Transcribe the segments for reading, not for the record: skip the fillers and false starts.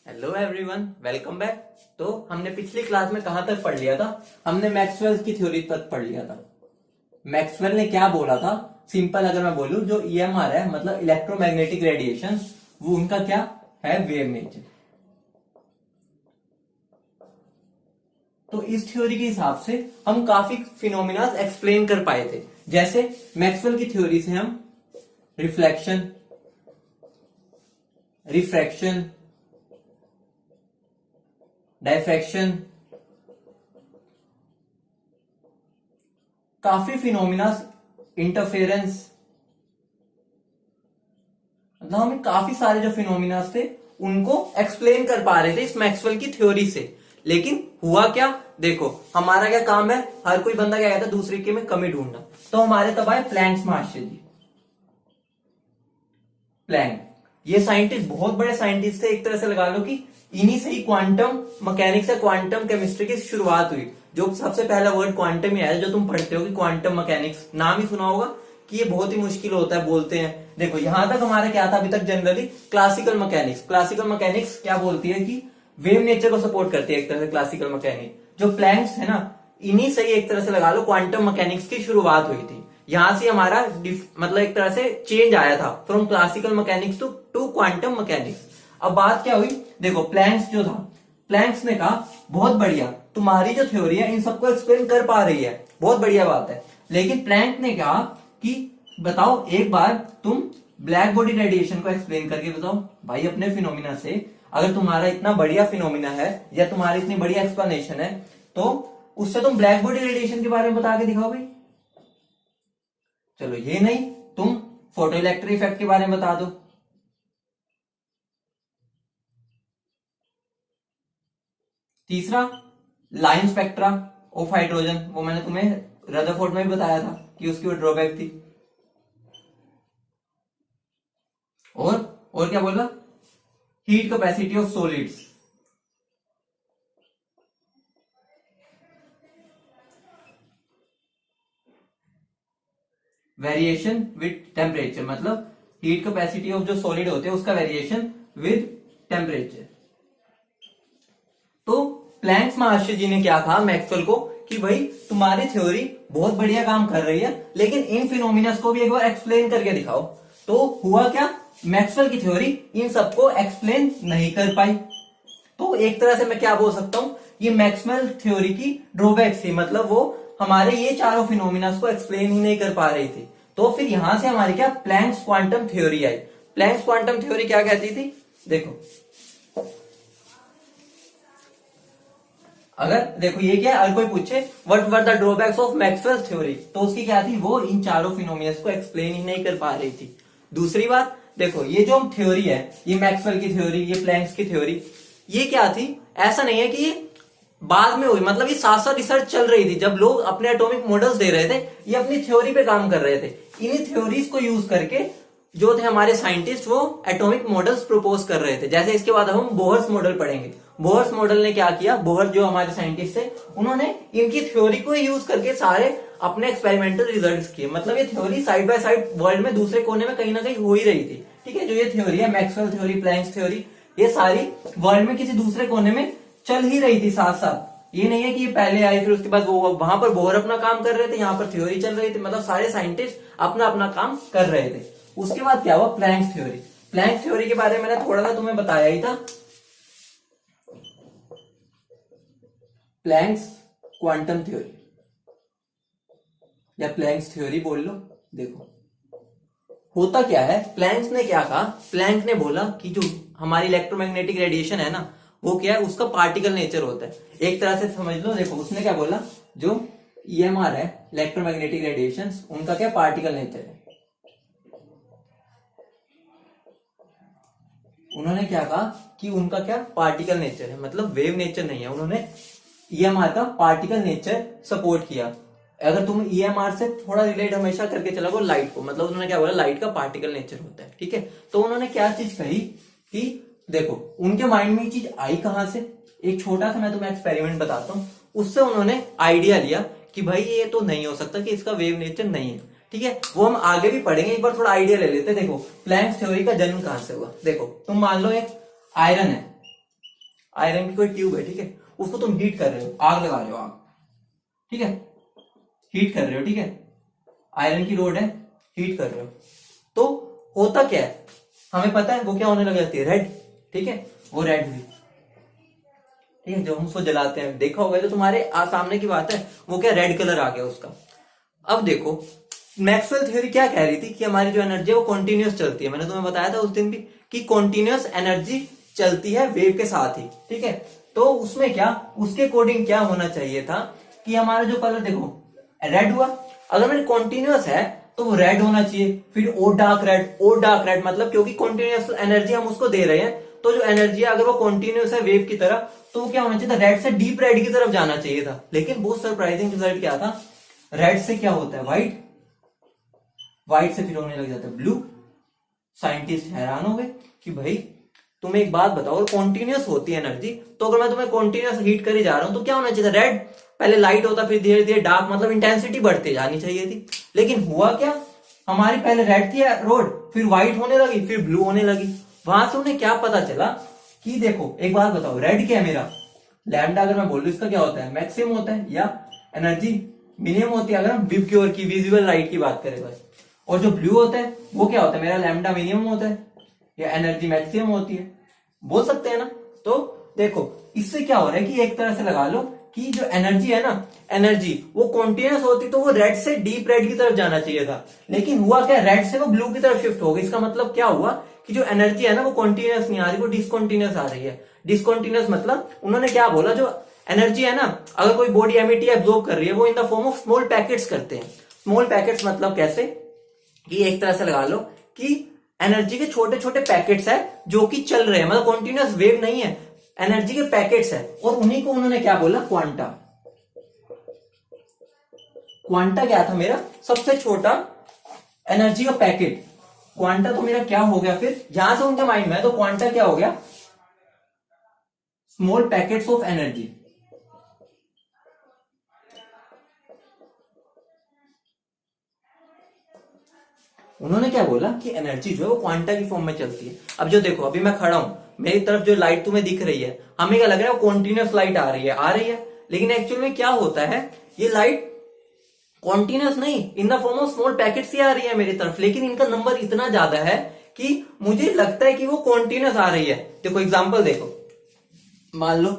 Hello everyone, welcome back. तो हमने पिछली क्लास में कहां तक पढ़ लिया था? हमने मैक्सवेल की थ्योरी तक पढ़ लिया था। मैक्सवेल ने क्या बोला था? सिंपल अगर मैं बोलूं, जो ईएमआर है मतलब इलेक्ट्रोमैग्नेटिक रेडिएशन, वो उनका क्या है? Wave nature. तो इस थ्योरी के हिसाब से हम काफी फिनोमिना एक्सप्लेन कर पाए थे। जैसे मैक्सवेल की थ्योरी से हम रिफ्लेक्शन, रिफ्रैक्शन, डायफ्रैक्शन, काफी फिनोमिना, इंटरफेरेंस, मतलब हमें काफी सारे जो फिनोमिना थे उनको एक्सप्लेन कर पा रहे थे इस मैक्सवेल की थ्योरी से। लेकिन हुआ क्या? देखो, हमारा क्या काम है? हर कोई बंदा क्या कहता है? दूसरे के में कमी ढूंढना। तो हमारे तब आए प्लैंक्स महाशय जी। प्लैंक ये साइंटिस्ट बहुत बड़े साइंटिस्ट थे, एक तरह से लगा लो कि इन्हीं से ही क्वांटम मैकेनिक्स या क्वांटम केमिस्ट्री की शुरुआत हुई। जो सबसे पहला वर्ड क्वांटम ही आया, जो तुम पढ़ते हो कि क्वांटम मैकेनिक्स, नाम ही सुना होगा कि ये बहुत ही मुश्किल होता है, बोलते हैं। देखो यहां तक हमारा क्या था अभी तक? Generally classical mechanics. Classical mechanics क्या बोलती है कि वेव नेचर को सपोर्ट करती है एक तरह से क्लासिकल मैकेनिक्स। जो प्लैंक्स है ना, इन्हीं से ही एक तरह से लगा लो क्वांटम मैकेनिक्स की शुरुआत हुई थी। यहां से हमारा मतलब एक तरह से चेंज आया था from classical mechanics to quantum mechanics. अब बात क्या हुई? देखो प्लैंक्स जो था, प्लैंक्स ने कहा बहुत बढ़िया, तुम्हारी जो थ्योरी है इन सबको एक्सप्लेन कर पा रही है, बहुत बढ़िया बात है। लेकिन प्लैंक ने कहा कि बताओ एक बार तुम ब्लैक बॉडी रेडिएशन को एक्सप्लेन करके बताओ। भाई अपने फिनोमिना से अगर तुम्हारा इतना बढ़िया फिनोमिना है या तुम्हारी इतनी बढ़िया एक्सप्लेनेशन है, तो उससे तुम ब्लैक बॉडी रेडिएशन के बारे में बता के दिखाओ भाई। चलो ये नहीं, तुम फोटो इलेक्ट्रिक इफेक्ट के बारे में बता दो। तीसरा, लाइन स्पेक्ट्रा ऑफ हाइड्रोजन, वो मैंने तुम्हें रदरफोर्ड में भी बताया था कि उसकी वो ड्रॉबैक थी। और क्या बोला? Heat capacity of solids, variation with temperature, मतलब हीट कैपेसिटी ऑफ जो सॉलिड होते हैं उसका वेरिएशन विद टेम्परेचर। तो प्लैंक्स महर्षि जी ने क्या कहा मैक्सवेल को कि भाई तुम्हारी थ्योरी बहुत बढ़िया काम कर रही है, लेकिन इन फिनोमिनस को भी एक बार एक्सप्लेन करके दिखाओ। तो हुआ क्या? मैक्सवेल की थ्योरी इन सबको एक्सप्लेन नहीं कर पाई। तो एक तरह से मैं क्या बोल सकता हूं, ये मैक्सवेल थ्योरी की ड्रॉबैक थी, मतलब वो हमारे ये चारों फिनोमिनस को एक्सप्लेन ही नहीं कर पा रही थी। तो फिर यहां से हमारी क्या प्लैंक्स क्वांटम थ्योरी आई। प्लैंक्स क्वांटम थ्योरी क्या कहती थी? देखो, अगर देखो ये क्या, अगर कोई पूछे what were the drawbacks of Maxwell theory, तो उसकी क्या थी? वो इन चारों फिनोमिनस को एक्सप्लेन ही नहीं कर पा रही थी। दूसरी बात, देखो ये जो थ्योरी है, ये मैक्सवेल की थ्योरी, ये प्लैंक्स की थ्योरी, ये क्या थी? ऐसा नहीं है कि ये बाद में हुई, मतलब ये साथ साथ रिसर्च चल रही थी। जब लोग अपने एटॉमिक मॉडल्स दे रहे थे, ये अपनी थ्योरी पे काम कर रहे थे। इन्हीं थ्योरीज को यूज करके जो थे हमारे साइंटिस्ट, वो एटॉमिक मॉडल्स प्रपोज कर रहे थे। जैसे इसके बाद हम बोहर्स मॉडल पढ़ेंगे। बोहर्स मॉडल ने क्या किया? बोहर जो हमारे साइंटिस्ट थे, उन्होंने इनकी थ्योरी को यूज करके सारे अपने एक्सपेरिमेंटल रिजल्ट्स किए। मतलब ये theory side by side world में दूसरे कोने में कहीं ना कहीं हो ही रही थी। ठीक है, जो ये थ्योरी है मैक्सवेल थ्योरी, प्लैंक्स थ्योरी, ये सारी वर्ल्ड में किसी दूसरे कोने में चल ही रही थी साथ साथ। ये नहीं है कि ये पहले आई फिर उसके बाद वो वहां पर बोहर अपना काम कर रहे थे, यहाँ पर थ्योरी चल रही थी। मतलब सारे साइंटिस्ट अपना अपना काम कर रहे थे। उसके बाद क्या हुआ? Planks theory. प्लैंक्स थ्योरी के बारे में मैंने थोड़ा सा तुम्हें बताया ही था। प्लैंक्स क्वांटम थ्योरी या प्लैंक्स थ्योरी बोल लो। देखो होता क्या है, प्लैंक्स ने क्या कहा? प्लैंक ने बोला कि जो हमारी इलेक्ट्रोमैग्नेटिक रेडिएशन है ना, वो क्या है? उसका पार्टिकल नेचर होता है, एक तरह से समझ लो। देखो उसने क्या बोला, जो ईएमआर है इलेक्ट्रोमैग्नेटिक रेडिएशन, उनका क्या पार्टिकल नेचर है। उन्होंने क्या कहा कि उनका क्या पार्टिकल नेचर है, मतलब वेव नेचर नहीं है। उन्होंने ईएमआर का पार्टिकल नेचर सपोर्ट किया। अगर तुम ईएमआर से थोड़ा रिलेट हमेशा करके चलोगे लाइट को, मतलब उन्होंने क्या बोला? लाइट का पार्टिकल नेचर होता है। ठीक है, तो उन्होंने क्या चीज कही कि देखो उनके माइंड में ये चीज आई कहां से? एक छोटा सा मैं तुम्हें एक्सपेरिमेंट बताता हूं, उससे उन्होंने आइडिया लिया कि भाई ये तो नहीं हो सकता कि इसका वेव नेचर नहीं है। ठीक है, वो हम आगे भी पढ़ेंगे, एक बार थोड़ा आइडिया ले लेते हैं। देखो प्लैंक्स थ्योरी का जन्म कहां से हुआ? देखो तुम मान लो एक आयरन है, आयरन की कोई ट्यूब है, ठीक है, उसको तुम हीट कर रहे हो, आग लगा रहे हो, आग, ठीक है, हीट कर रहे हो, ठीक है, आयरन की रोड है, हीट कर रहे हो, तो होता क्या है, हमें पता है वो क्या होने लग जाती है, रेड, ठीक है, वो रेड हुई, ठीक है, जो हम उसको जलाते हैं, देखा होगा तो तुम्हारे सामने की बात है, वो क्या रेड कलर आ गया उसका। अब देखो मैक्सवेल थ्योरी क्या कह रही थी कि हमारी जो एनर्जी है वो कॉन्टिन्यूस चलती है, मैंने तुम्हें बताया था उस दिन भी कि कॉन्टिन्यूस एनर्जी चलती है वेव के साथ ही, ठीक है, तो उसमें क्या, उसके अकॉर्डिंग क्या होना चाहिए था कि हमारा जो कलर देखो रेड हुआ, अगर मेरे कॉन्टिन्यूस है तो वो रेड होना चाहिए, फिर और डार्क रेड, और डार्क रेड, मतलब क्योंकि कॉन्टिन्यूस एनर्जी हम उसको दे रहे हैं, तो जो एनर्जी है अगर वो कॉन्टिन्यूस है वेव की तरह, तो वो क्या होना चाहिए था, रेड से डीप रेड की तरफ जाना चाहिए था, लेकिन बहुत सरप्राइजिंग रिजल्ट क्या था, रेड से क्या होता है व्हाइट, व्हाइट से फिर होने लग जाता है ब्लू। साइंटिस्ट हैरान हो गए कि भाई तुम एक बात बताओ, कॉन्टिन्यूस होती है एनर्जी, तो अगर मैं तुम्हें कॉन्टिन्यूस हीट करे जा रहा हूं तो क्या होना चाहिए था, रेड, पहले लाइट होता फिर धीरे धीरे डार्क, मतलब इंटेंसिटी बढ़ती जानी चाहिए थी, लेकिन हुआ क्या, हमारी पहले रेड थी रोड, फिर व्हाइट होने लगी, फिर ब्लू होने लगी। वहां से उन्हें क्या पता चला कि देखो एक बात बताओ, रेड क्या है मेरा लैम्डा, अगर मैं बोल रहा इसका क्या होता है, मैक्सिमम होता है, या एनर्जी मिनिमम होती है अगर हम विबग्योर की विजुअल लाइट की बात करें बस, और जो ब्लू होता है वो क्या होता है, मेरा लैम्डा मिनिमम होता है या एनर्जी मैक्सिमम होती है, बोल सकते हैं ना। तो देखो इससे क्या हो रहा है कि एक तरह से लगा लो कि जो एनर्जी है ना, एनर्जी वो कॉन्टिन्यूस होती तो वो रेड से डीप रेड की तरफ जाना चाहिए था, लेकिन हुआ क्या, रेड से वो ब्लू की तरफ शिफ्ट हो गई। इसका मतलब क्या हुआ कि जो एनर्जी है ना वो कॉन्टिन्यूस नहीं आ रही, वो डिसकॉन्टिन्यूस आ रही है। डिसकॉन्टिन्यूस मतलब उन्होंने क्या बोला, जो एनर्जी है ना, अगर कोई बॉडी एमिट या एब्जॉर्ब कर रही है वो इन the form of small packets करते हैं। स्मॉल पैकेट्स मतलब कैसे कि एक तरह से लगा लो कि एनर्जी के छोटे छोटे पैकेट्स है जो कि चल रहे हैं, मतलब कॉन्टिन्यूस वेव नहीं है, एनर्जी के पैकेट्स है, और उन्हीं को उन्होंने क्या बोला, क्वांटा। क्वांटा क्या था मेरा, सबसे छोटा एनर्जी का पैकेट। क्वांटा तो मेरा क्या हो गया, फिर यहां से उनके माइंड में तो क्वांटा क्या हो गया, स्मॉल पैकेट्स ऑफ एनर्जी। उन्होंने क्या बोला कि एनर्जी जो है वो क्वांटा की फॉर्म में चलती है। अब जो देखो अभी मैं खड़ा हूं, मेरी तरफ जो लाइट तुम्हें दिख रही है, हमें क्या लग रहा है वो कॉन्टिन्यूस लाइट आ रही है, लेकिन एक्चुअल में क्या होता है, ये लाइट कॉन्टिन्यूस नहीं, in the form of small packets ही आ रही है मेरी तरफ, लेकिन इनका नंबर इतना ज्यादा है कि मुझे लगता है कि वो कॉन्टिन्यूस आ रही है। देखो एग्जाम्पल देखो, मान लो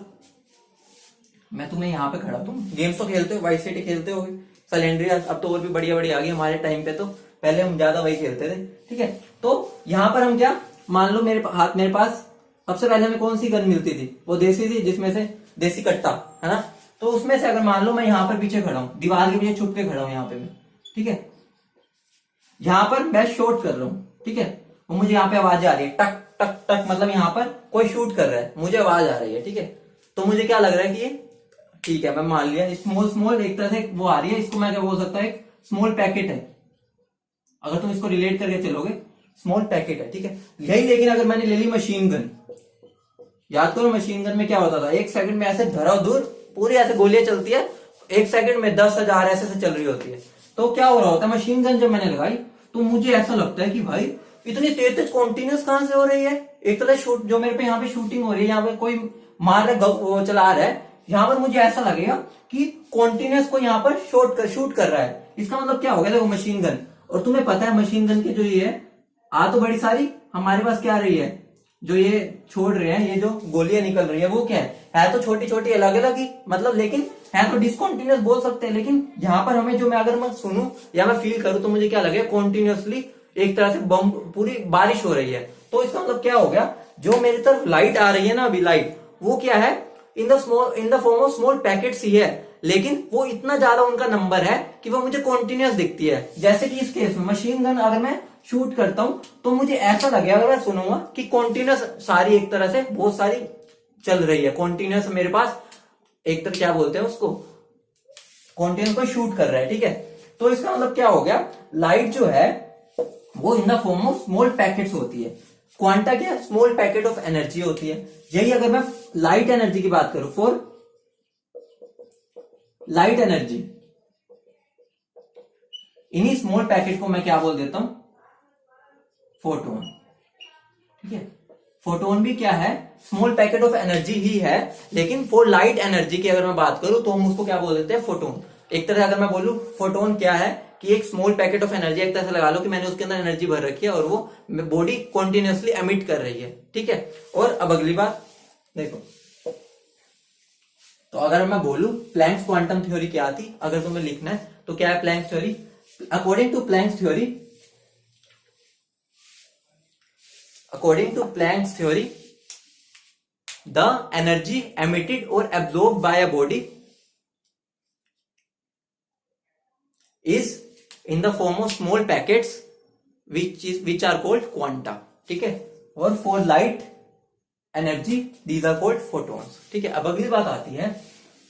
मैं तुम्हें यहाँ पे खड़ा, तुम गेम्स तो खेलते हो, वाइस सिटी खेलते हो, सैलेंड्री, अब तो और भी बढ़िया बढ़िया आ गई, हमारे टाइम पे तो पहले हम ज्यादा वही खेलते थे, ठीक है। तो यहाँ पर हम क्या, मान लो मेरे पास सबसे पहले हमें कौन सी गन मिलती थी, वो देसी थी, जिसमें से देसी कट्टा है ना, तो उसमें से अगर मान लो मैं यहाँ पर पीछे खड़ा हूँ, दीवार के पीछे छुप के खड़ा हूँ यहाँ पे मैं, ठीक है, यहाँ पर मैं शॉट कर रहा हूँ, ठीक है, और मुझे यहाँ पे आवाज आ रही है टक टक टक, मतलब यहाँ पर कोई शूट कर रहा है, मुझे आवाज आ रही है, ठीक है, तो मुझे क्या लग रहा है कि ये ठीक है, मैं मान लिया स्मॉल स्मॉल एक तरह से वो आ रही है, इसको मैं क्या बोल सकता हूँ, एक स्मॉल पैकेट है, अगर तुम इसको रिलेट करके चलोगे स्मॉल पैकेट है, ठीक है, यही। लेकिन अगर मैंने ले ली मशीन गन, याद करो मशीन गन में क्या होता था, एक सेकंड में ऐसे धरा दूर पूरी ऐसे गोलियां चलती है, एक सेकंड में 10,000 ऐसे चल रही होती है। तो क्या हो रहा होता है, मशीन गन जब मैंने लगाई तो मुझे ऐसा लगता है कि भाई इतनी तेज तेज कॉन्टिन्यूस कहां से हो रही है, एक तरह शूट जो मेरे पे यहाँ पे शूटिंग हो रही है, यहाँ पे कोई मार रहा वो चला रहा है, यहाँ पर मुझे ऐसा लगेगा कि कॉन्टिन्यूस को यहाँ पर शूट कर रहा है। इसका मतलब क्या हो गया, देखो मशीन गन, और तुम्हें पता है मशीन गन के जो ये आ तो बड़ी सारी हमारे पास क्या आ रही है, जो ये छोड़ रहे हैं, ये जो गोलियां निकल रही है वो क्या है तो छोटी छोटी अलग अलग ही, मतलब लेकिन है तो डिसकॉन्टिन्यूस बोल सकते हैं, लेकिन यहाँ पर हमें जो मैं अगर मैं सुनूं या मैं फील करूं तो मुझे क्या लगेगा, कॉन्टिन्यूसली एक तरह से बम पूरी बारिश हो रही है। तो इसका मतलब क्या हो गया, जो मेरी तरफ लाइट आ रही है ना अभी लाइट, वो क्या है, in the form of small packets ही है, लेकिन वो इतना ज्यादा उनका नंबर है कि वो मुझे कॉन्टिन्यूस दिखती है। जैसे कि इस केस में मशीन गन अगर मैं शूट करता हूं तो मुझे ऐसा लगेगा अगर मैं सुनूंगा कि कॉन्टिन्यूस सारी एक तरह से बहुत सारी चल रही है, कॉन्टिन्यूस मेरे पास एक तरह क्या बोलते हैं उसको, कॉन्टिन्यूस को शूट कर रहा है, ठीक है। तो इसका मतलब क्या हो गया, लाइट जो है वो इन the form of small packets होती है। क्वांटा क्या, स्मॉल पैकेट ऑफ एनर्जी होती है। यही अगर मैं लाइट एनर्जी की बात करूं, फॉर लाइट एनर्जी, इन्हीं स्मॉल पैकेट को मैं क्या बोल देता हूं, फोटोन, ठीक है। फोटोन भी क्या है, स्मॉल पैकेट ऑफ एनर्जी ही है, लेकिन फॉर लाइट एनर्जी की अगर मैं बात करूं तो हम उसको क्या बोल देते हैं, फोटोन। एक तरह से अगर मैं बोलूं फोटोन क्या है कि एक स्मॉल पैकेट ऑफ एनर्जी, एक तरह से लगा लो कि मैंने उसके अंदर एनर्जी भर रखी है और वो बॉडी कॉन्टिन्यूसली एमिट कर रही है, ठीक है। और अब अगली बात देखो, तो अगर मैं बोलूं प्लैंक्स क्वांटम थ्योरी क्या थी, अगर तुम्हें लिखना है तो क्या है Planck's theory. According to Planck's theory, according to Planck's theory, the energy emitted or absorbed by a body is in the form of small packets which are called quanta, ठीक है। और for light energy these are called photons, ठीक है। अब अगली बात आती है,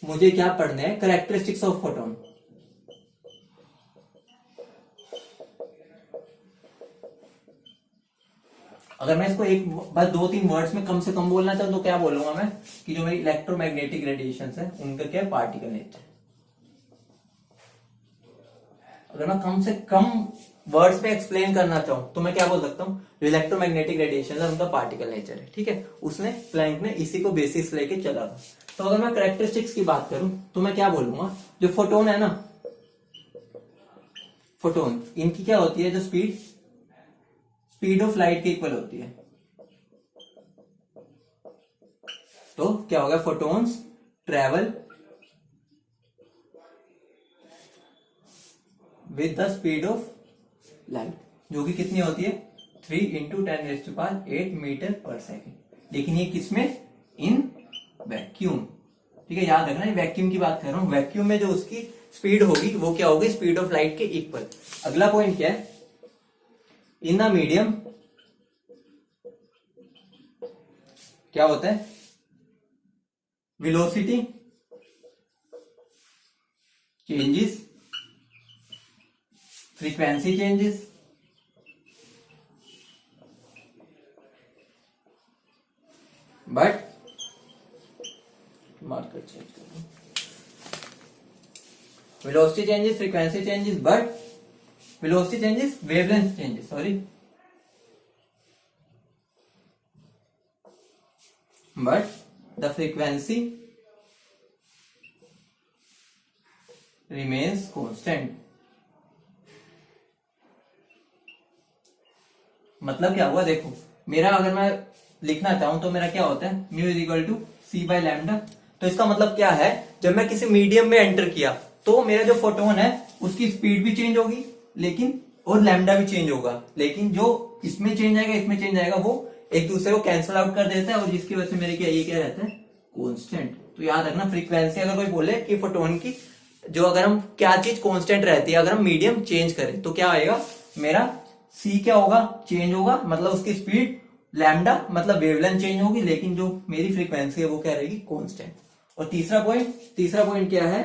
मुझे क्या पढ़ना है, कैरेक्टरिस्टिक्स ऑफ फोटोन। अगर मैं इसको एक बस 2-3 वर्ड्स में कम से कम बोलना चाहूँ तो क्या बोलूंगा मैं, कि जो मेरी इलेक्ट्रोमैग्नेटिक रेडिएशन है उनका क्या है, पार्टिकल नेचर। अगर मैं कम से कम वर्ड्स में एक्सप्लेन करना चाहूँ तो मैं क्या बोल सकता हूँ, जो इलेक्ट्रोमैग्नेटिक रेडिएशन है उनका पार्टिकल नेचर है, ठीक है। उसने प्लैंक ने इसी को बेसिस लेके चला था। तो अगर मैं कैरेक्टरिस्टिक्स की बात करूं तो मैं क्या बोलूंगा, जो फोटोन है ना, फोटोन इनकी क्या होती है, जो स्पीड ऑफ लाइट के इक्वल होती है। तो क्या होगा, photons travel with the speed of light, जो कि कितनी होती है 3 × 10⁸ मीटर पर सेकेंड। लेकिन ये किसमें, इन वैक्यूम, ठीक है। याद रखना, वैक्यूम की बात कर रहा हूं। वैक्यूम में जो उसकी स्पीड होगी वो क्या होगी, स्पीड ऑफ लाइट के इक्वल। अगला पॉइंट क्या है, इन द मीडियम क्या होता है, velocity changes, frequency changes, but marker change कर, velocity changes, frequency changes, but velocity changes, wavelength changes, sorry, but the frequency remains constant। मतलब क्या हुआ, देखो मेरा अगर मैं लिखना चाहूं तो मेरा क्या होता है, mu is to C by lambda. तो इसका मतलब क्या है, जब मैं किसी मीडियम में एंटर किया तो मेरा जो फोटोन है उसकी स्पीड भी चेंज होगी, लेकिन और लैम्डा भी चेंज होगा, लेकिन जो इसमें चेंज आएगा इसमें चेंज आएगा वो एक दूसरे को कैंसिल आउट कर देता है, और जिसकी वजह से मेरे क्या, ये क्या रहता है, कांस्टेंट। तो याद रखना, फ्रीक्वेंसी अगर कोई बोले कि फोटोन की जो अगर हम क्या चीज कांस्टेंट रहती है, अगर हम मीडियम चेंज करें तो क्या आएगा, मेरा सी क्या होगा, चेंज होगा, मतलब उसकी स्पीड, लैम्डा मतलब वेवलेंथ चेंज होगी, लेकिन जो मेरी फ्रीक्वेंसी है वो क्या रहेगी, कांस्टेंट। और तीसरा पॉइंट क्या है,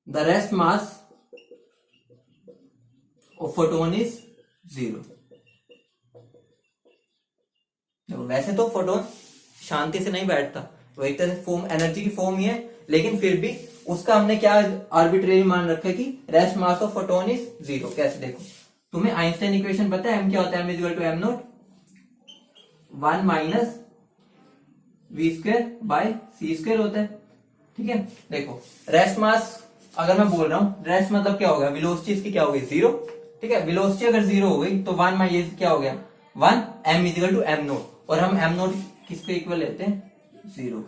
the rest mass of photon is 0। वैसे तो फोटोन शांति से नहीं बैठता, वो एक तरह से फॉर्म, एनर्जी की फॉर्म ही है, लेकिन फिर भी उसका हमने क्या आर्बिट्रेरी मान रखा है कि rest mass of photon is 0। कैसे, देखो तुम्हें आइंस्टाइन इक्वेशन पता है, एम क्या होता है, M is equal to M not 1 minus V square by C square होता है, ठीक है। देखो रेस्ट मास अगर मैं बोल रहा हूं, रेस्ट मतलब क्या होगा, वेलोसिटी इसकी क्या होगी 0, ठीक है। वेलोसिटी अगर 0 हो गई तो 1 माइनस क्या हो गया 1, M is equal to M not, और हम एम नोट किसके इक्वल लेते हैं, 0।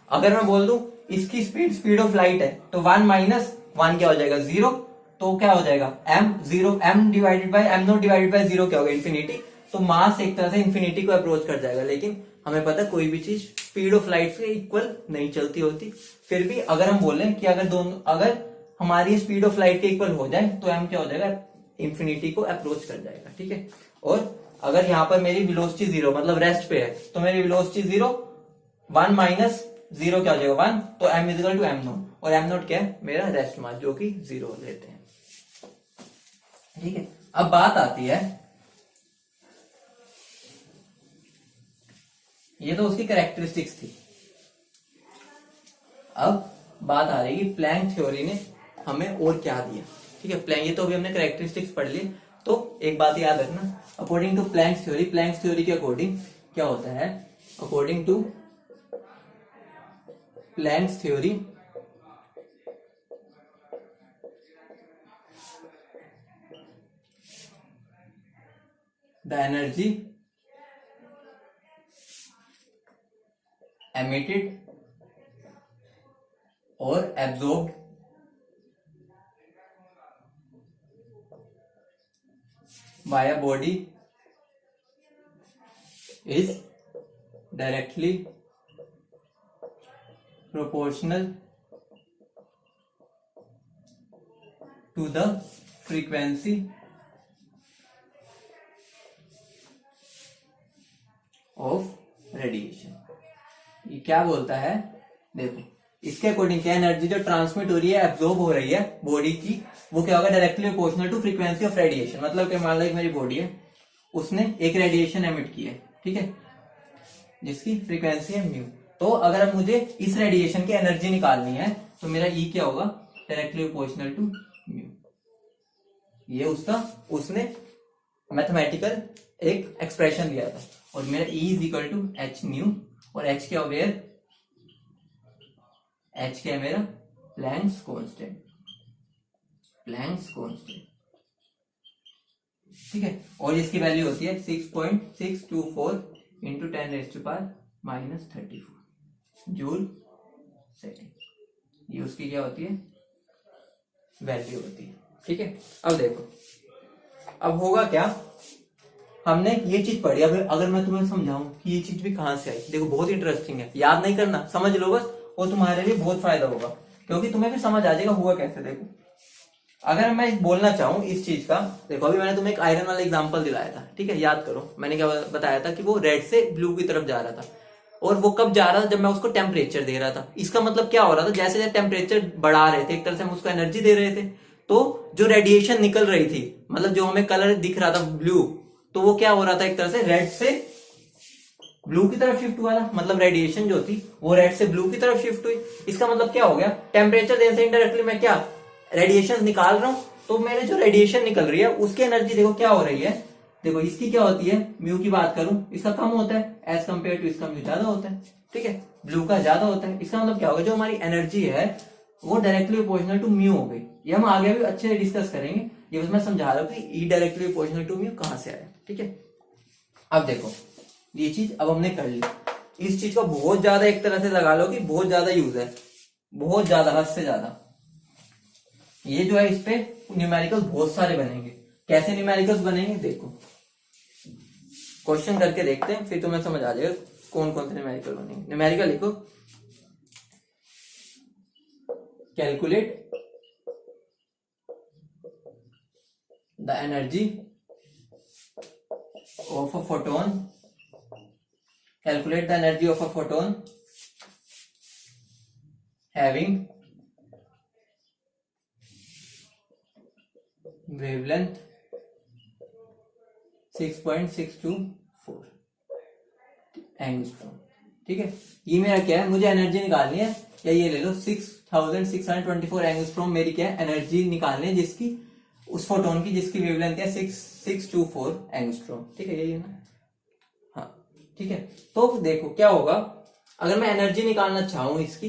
अगर मैं बोल दूं इसकी स्पीड ऑफ लाइट है तो 1 माइनस 1 क्या हो जाएगा 0, तो क्या हो जाएगा m0, m divided by m not divided by 0 क्या होगा, इन्फिनिटी। तो मास एक तरह से इन्फिनिटी को अप्रोच कर जाएगा, लेकिन हमें पता है कोई भी चीज स्पीड ऑफ लाइट से इक्वल नहीं चलती होती। फिर भी अगर हम बोलें कि अगर हमारी स्पीड ऑफ लाइट के इक्वल हो जाए तो m क्या हो जाएगा, इन्फिनिटी को अप्रोच कर जाएगा, ठीक है। और अगर यहाँ पर मेरी वेलोसिटी 0 मतलब रेस्ट पे है, तो मेरी वेलोसिटी 0, 1 माइनस 0 क्या हो जाएगा 1, तो m is equal to M not, और एम नोट क्या है, मेरा रेस्ट मास जो कि 0 लेते हैं, ठीक है। अब बात आती है, ये तो उसकी कैरेक्टरिस्टिक्स थी। अब बात आ रही है प्लैंक थ्योरी ने हमें और क्या दिया, ठीक है। प्लैंक, ये तो अभी हमने कैरेक्टरिस्टिक्स पढ़ ली, तो एक बात याद रखना, अकॉर्डिंग टू प्लैंक्स थ्योरी के अकॉर्डिंग क्या होता है, according to Planck's theory the energy emitted or absorbed by a body is directly proportional to the frequency of radiation। ये क्या बोलता है, देखो इसके अकॉर्डिंग क्या, एनर्जी जो ट्रांसमिट हो रही है, एब्जॉर्ब हो रही है बॉडी की, वो क्या होगा, directly proportional to frequency of radiation. मतलब कि मान लो एक मेरी बॉडी है, उसने एक रेडिएशन एमिट की है, ठीक है, जिसकी फ्रीक्वेंसी है म्यू। तो अगर अब मुझे इस रेडिएशन की एनर्जी निकालनी है तो मेरा ई क्या होगा, डायरेक्टली प्रोपोर्शनल टू म्यू। ये उसका उसने मैथमेटिकल एक एक्सप्रेशन दिया था, और मेरा E is equal to H nu, और एच क्या हो गया, एच क्या है मेरा, प्लैंक्स कांस्टेंट, प्लैंक्स कांस्टेंट, ठीक है। और इसकी वैल्यू होती है 6.624 इंटू 10⁻⁻34 जूल सेकेंड। ये उसकी क्या होती है, वैल्यू होती है, ठीक है। अब देखो, अब होगा क्या, हमने ये चीज पढ़ी, अब अगर मैं तुम्हें समझाऊं कि ये चीज भी कहां से आई, देखो बहुत इंटरेस्टिंग है, याद नहीं करना, समझ लो बस, और तुम्हारे लिए बहुत फायदा होगा, क्योंकि तुम्हें भी समझ आ जाएगा हुआ कैसे। देखो अगर मैं बोलना चाहूं इस चीज का, देखो अभी मैंने तुम्हें एक आयरन वाला एग्जांपल दिलाया था, ठीक है, याद करो मैंने क्या बताया था कि वो रेड से ब्लू की तरफ जा रहा था, और वो कब जा रहा था, जब मैं उसको टेम्परेचर दे रहा था। इसका मतलब क्या हो रहा था, जैसे जैसे टेम्परेचर बढ़ा रहे थे, एक तरह से हम उसको एनर्जी दे रहे थे, तो जो रेडिएशन निकल रही थी, मतलब जो हमें कलर दिख रहा था ब्लू, तो वो क्या हो रहा था, एक तरह से रेड से ब्लू की तरफ शिफ्ट हुआ था, मतलब रेडिएशन जो थी वो रेड से ब्लू की तरफ शिफ्ट हुई। इसका मतलब क्या हो गया, टेम्परेचर देने से इनडायरेक्टली मैं क्या रेडिएशन निकाल रहा हूं, तो मेरे जो रेडिएशन निकल रही है उसकी एनर्जी देखो क्या हो रही है, देखो इसकी क्या होती है, म्यू की बात करूं, इसका कम होता है एज कम्पेयर टू इसका म्यू ज्यादा होता है, ठीक है, ब्लू का ज्यादा होता है। इसका मतलब क्या होगा, जो हमारी एनर्जी है वो डायरेक्टली प्रोपोर्शनल टू म्यू हो गई। ये हम आगे भी अच्छे से डिस्कस करेंगे, ये बस मैं समझा रहा हूं कि E directly proportional to mu कहां से आया, ठीक है। अब देखो ये चीज अब हमने कर ली, इस चीज को बहुत ज्यादा एक तरह से लगा लो कि बहुत ज्यादा यूज है, बहुत ज्यादा, हद से ज्यादा। ये जो है इस पे न्यूमेरिकल बहुत सारे बनेंगे। कैसे न्यूमेरिकल्स बनेंगे, देखो क्वेश्चन करके देखते हैं, फिर तुम्हें समझ आ जाएगा कौन कौन से न्यूमेरिकल बनेंगे। न्यूमेरिकल लिखो, calculate the energy of a photon, calculate the energy of a photon having wavelength 6.624 angstrom, ठीक है। ये मेरा क्या है, मुझे एनर्जी निकालनी है, या ये ले लो 6624 एंगस्ट्रॉम मेरी क्या है, एनर्जी निकालनी है, जिसकी उस फोटोन की जिसकी वेवलेंथ है 6624 एंगस्ट्रॉम, ठीक है, यही है ना, हाँ ठीक है। तो देखो क्या होगा, अगर मैं एनर्जी निकालना चाहूं इसकी,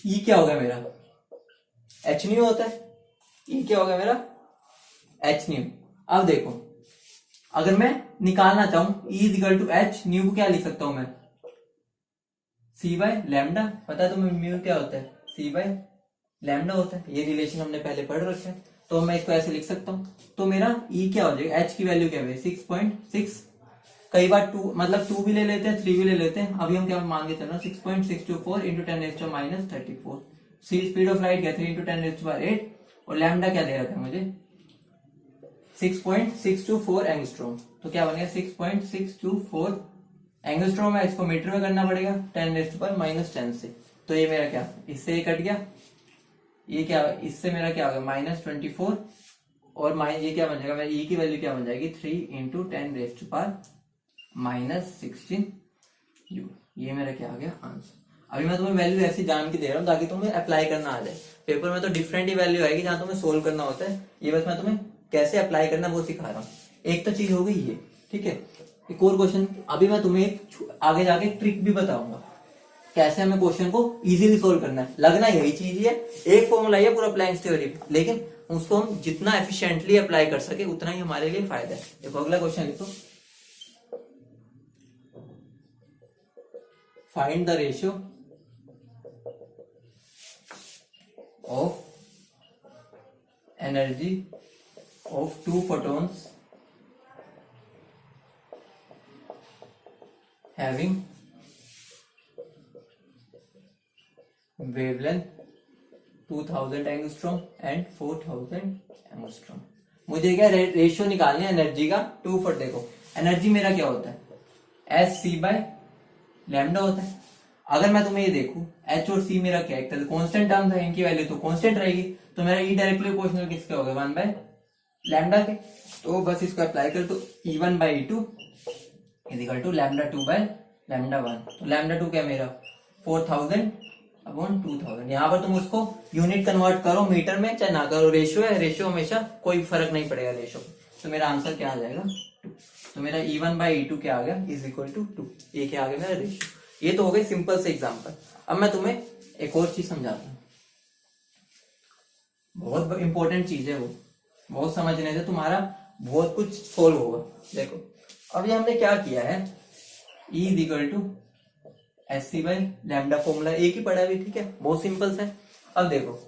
ई क्या होगा मेरा, एच न्यू होता है, ई क्या होगा मेरा, एच न्यू। अब देखो अगर मैं निकालना चाहूं E is equal to H nu को क्या लिख सकता हूं मैं, सी बाय लैम्डा। पता है तुम्हें म्यू क्या होता है, सी बाय लैम्डा होता है, ये रिलेशन हमने पहले पढ़ रखे हैं, तो मैं इसको ऐसे लिख सकता हूं। तो मेरा ई क्या हो जाएगा, एच की वैल्यू क्या है 6.6, कई बार 2 मतलब 2 भी ले लेते हैं, 3 भी ले लेते हैं, अभी हम क्या मान के चल रहे हैं 6.624 इंटू 10⁻⁻34। स्पीड ऑफ लाइट क्या 3 इंटू 10⁸, और लैम्डा क्या दे रखा है मुझे 6.624 एंगस्ट्रॉम। तो क्या बनेगा 6.624 एंगस्ट्रॉम है, इसको मीटर में करना पड़ेगा 10⁻10 से। तो ये मेरा क्या, इससे ये कट गया, ये क्या, इससे मेरा क्या होगा -24, और माइनस ये क्या बन जाएगा, मेरी ई की वैल्यू क्या बन जाएगी 3 इंटू 10⁻16 जूल। ये मेरा क्या आ गया आंसर। अभी मैं तुम्हें वैल्यू ऐसी जान के दे रहा हूँ ताकि तुम्हें अप्लाई करना आ जाए। पेपर में तो डिफरेंट ही वैल्यू आएगी जहां तुम्हें सोल्व करना होता है, ये बस मैं तुम्हें कैसे अप्लाई करना वो सिखा रहा हूँ। एक तो चीज हो गई ये, ठीक है। एक और क्वेश्चन, अभी मैं तुम्हें आगे जाके ट्रिक भी बताऊंगा कैसे हमें क्वेश्चन को इजीली सोल्व करना है। लगना यही चीज ही है, एक फॉर्मूला है पूरा प्लैंक्स थ्योरी, लेकिन उसको हम जितना एफिशिएंटली अप्लाई कर सके उतना ही हमारे लिए फायदा है। देखो अगला क्वेश्चन लिखो, find the ratio of energy of 2 photons having wavelength 2000 angstrom and 4000 angstrom. मुझे क्या रेशियो निकालनी है एनर्जी का 2 फॉर, देखो एनर्जी मेरा क्या होता है एच सी बाय लैम्डा होता है। अगर मैं तुम्हें ये देखूं एच और सी मेरा क्या है, कांस्टेंट टर्म था, इनकी वैल्यू तो कांस्टेंट रहेगी, तो मेरा ई डायरेक्टली प्रोपोर्शनल किसके हो गया 1 बाय लैम्डा के। तो बस इसको अप्लाई कर, तो E1 by E2 equal to lambda 2 by lambda 1। तो लैम्डा 2 क्या मेरा 4000 अपॉन 2000। यहाँ पर तुम उसको यूनिट कन्वर्ट करो मीटर में चाहे ना करो, रेशियो है, रेशियो हमेशा कोई फर्क नहीं पड़ेगा रेशियो। तो मेरा आंसर क्या आ जाएगा 2। तो मेरा E1 बाई E2 क्या आ गया इज इक्वल टू 2। ये क्या आ गया मेरा रेशियो। ये तो हो गई सिंपल से एग्जांपल। अब मैं तुम्हें एक और चीज समझाता हूँ, बहुत इंपॉर्टेंट चीज है वो, बहुत समझने से तुम्हारा बहुत कुछ सोल्व होगा। देखो अभी हमने क्या किया है, E is equal to H C by lambda, formula एक ही पड़ा है, ठीक है, बहुत सिंपल है। अब देखो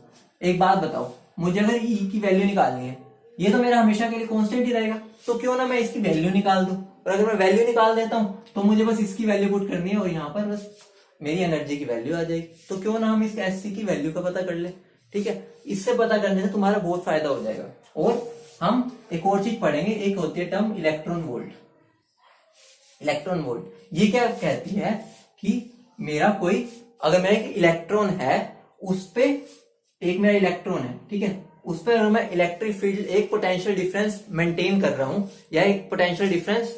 एक बात बताओ, मुझे अगर ई की वैल्यू निकालनी है, ये तो मेरा हमेशा के लिए कांस्टेंट ही रहेगा, तो क्यों ना मैं इसकी वैल्यू निकाल दूं। और अगर मैं वैल्यू निकाल देता हूं तो मुझे बस इसकी वैल्यू पुट करनी है और यहाँ पर बस मेरी एनर्जी की वैल्यू आ जाएगी। तो क्यों ना हम इस एच सी की वैल्यू का पता कर ले, ठीक है। इससे पता करने से तुम्हारा बहुत फायदा हो जाएगा। और हम एक और चीज पढ़ेंगे, एक होती है term electron volt. Electron volt ये क्या कहती है कि मेरा कोई, अगर मेरा एक इलेक्ट्रॉन है, उस पे एक मेरा इलेक्ट्रॉन है, ठीक है, उस पर अगर मैं इलेक्ट्रिक फील्ड, एक पोटेंशियल डिफरेंस मेंटेन कर रहा हूं या एक पोटेंशियल डिफरेंस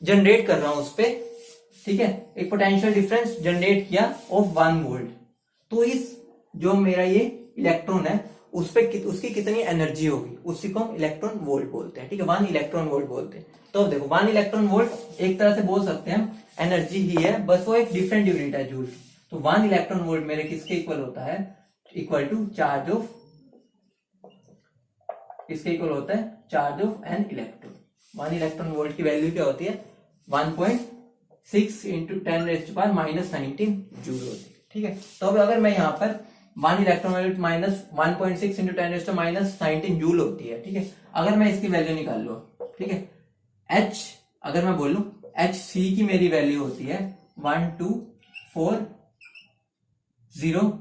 जनरेट कर रहा हूं उस पे, ठीक है, एक पोटेंशियल डिफरेंस जनरेट किया ऑफ 1 वोल्ट, तो इस जो मेरा ये इलेक्ट्रॉन है उस पे उसकी कितनी एनर्जी होगी, उसी को हम इलेक्ट्रॉन वोल्ट बोलते हैं, ठीक है, 1 इलेक्ट्रॉन वोल्ट बोलते हैं। तो देखो 1 इलेक्ट्रॉन वोल्ट एक तरह से बोल सकते हैं एनर्जी ही है, बस वो एक डिफरेंट यूनिट है जूल। तो 1 इलेक्ट्रॉन वोल्ट मेरे किसके इक्वल होता है, इक्वल टू चार्ज ऑफ, इसके इक्वल होता है charge of an electron. 1 electron volt की वैल्यू क्या होती है 1.6 इंटू 10⁻⁻19 जूल होती है, ठीक है। तो अब अगर मैं यहाँ पर 1 electron volt minus 1.6 into 10⁻⁻19 joule होती है, ठीक है, अगर मैं इसकी वैल्यू निकाल लूं, ठीक है, H अगर मैं बोलूं एच सी की मेरी वैल्यू होती है 1240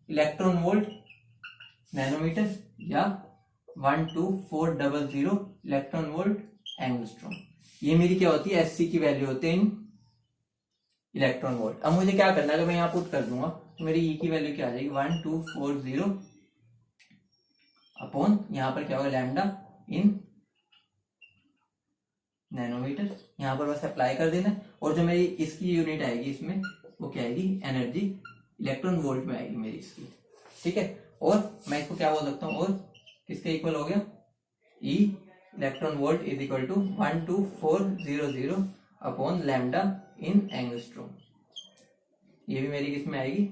इलेक्ट्रॉन वोल्ट नैनोमीटर या 12400 इलेक्ट्रॉन वोल्ट एंगस्ट्रॉम। ये मेरी क्या होती है एच सी की वैल्यू होती है इन इलेक्ट्रॉन वोल्ट। अब मुझे क्या करना है, अगर मैं यहाँ पुट कर दूंगा तो मेरी ई की वैल्यू क्या आ जाएगी 1240 अपॉन यहाँ पर क्या होगा लैम्डा इन नैनोमीटर, यहाँ पर बस अप्लाई कर देना। और जो मेरी इसकी यूनिट आएगी इसमें वो क्या आएगी एनर्जी इलेक्ट्रॉन वोल्ट में आएगी मेरी इसकी, ठीक है। और मैं इसको क्या बोल सकता हूँ, और किसके इक्वल हो गया E electron volt is equal to 12400 upon lambda in angstrom. ये भी मेरी किसमें आएगी